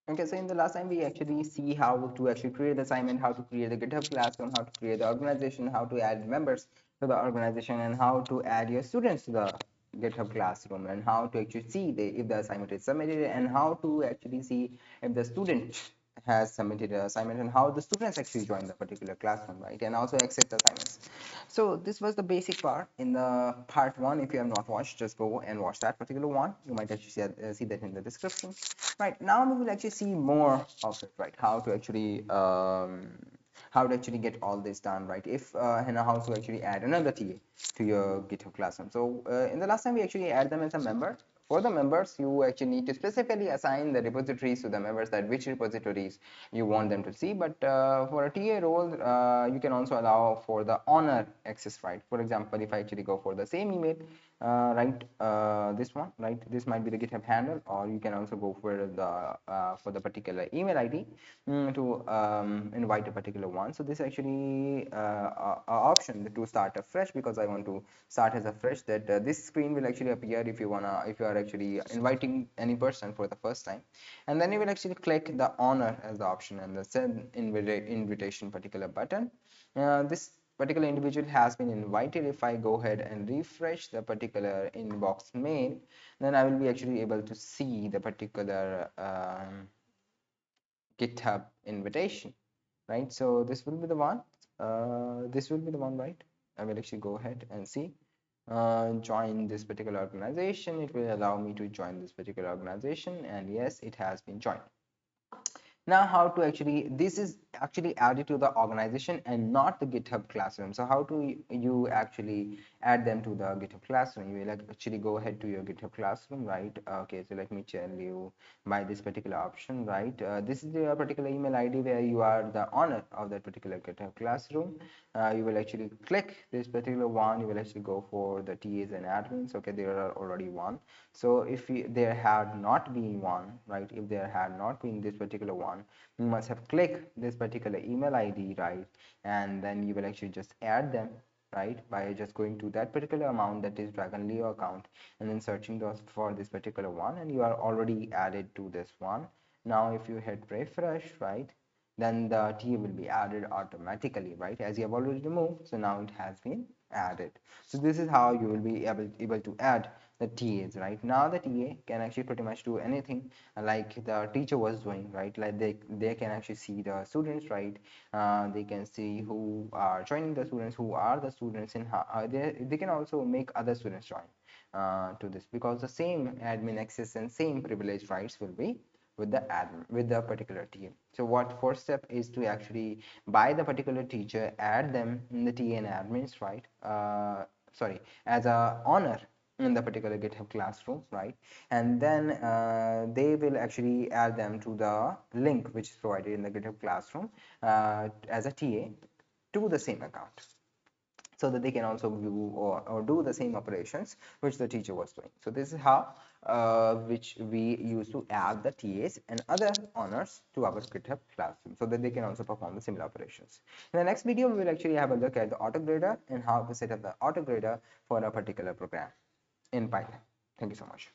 Okay, so in the last time we actually see how to actually create the assignment, how to create the GitHub classroom, how to create the organization, how to add members to the organization, and how to add your students to the GitHub classroom, and how to actually see if the assignment is submitted, and how to actually see if the student has submitted the assignment, and how the students actually join the particular classroom, right? And also accept the assignments. So this was the basic part in the part one. If you have not watched, just go and watch that particular one. You might actually see that in the description. Right, now we will actually see more of it, right? How to actually get all this done, right? If and how to actually add another TA to your GitHub classroom. So in the last time we actually add them as a member. For the members, you actually need to specifically assign the repositories to the members, that which repositories you want them to see. But for a TA role, you can also allow for the honor access, right? For example, if I actually go for the same email, right, this one, right, this might be the GitHub handle, or you can also go for the particular email ID to invite a particular one. So this actually option to start afresh, because I want to start as a fresh, that this screen will actually appear if you are actually inviting any person for the first time. And then you will actually click the honor as the option and the send invitation particular button. This particular individual has been invited. If I go ahead and refresh the particular inbox mail, then I will be actually able to see the particular GitHub invitation, right? So this will be the one. This will be the one, right? I will actually go ahead and see. Join this particular organization. It will allow me to join this particular organization, and yes, it has been joined. Now how to actually, this is actually added to the organization and not the GitHub classroom. So how do you actually add them to the GitHub classroom? You will actually go ahead to your GitHub classroom, right? Okay, so let me tell you by this particular option, right? This is the particular email ID where you are the owner of that particular GitHub classroom. You will actually click this particular one. You will actually go for the TAs and admins. Okay, there are already one. So if there had not been one, right, if there had not been this particular one, you must have clicked this particular email ID, right? And then you will actually just add them, right, by just going to that particular amount, that is Dragon Leo account, and then searching those for this particular one, and you are already added to this one. Now if you hit refresh, right, then the TA will be added automatically, right, as you have already removed. So now it has been added. So this is how you will be able to add the TAs. Right now the TA can actually pretty much do anything like the teacher was doing, right? Like they can actually see the students, right? They can see who are joining the students, who are the students, and how they can also make other students join to this, because the same admin access and same privilege rights will be with the admin, with the particular team. So what first step is to actually by the particular teacher add them in the TA and admins, right? Sorry, as a honor in the particular GitHub classroom, right? And then they will actually add them to the link which is provided in the GitHub classroom as a TA to the same account, so that they can also view or do the same operations which the teacher was doing. So this is how which we use to add the TAs and other honors to our GitHub classroom, so that they can also perform the similar operations. In the next video, we will actually have a look at the autograder and how to set up the autograder for a particular program in Python. Thank you so much.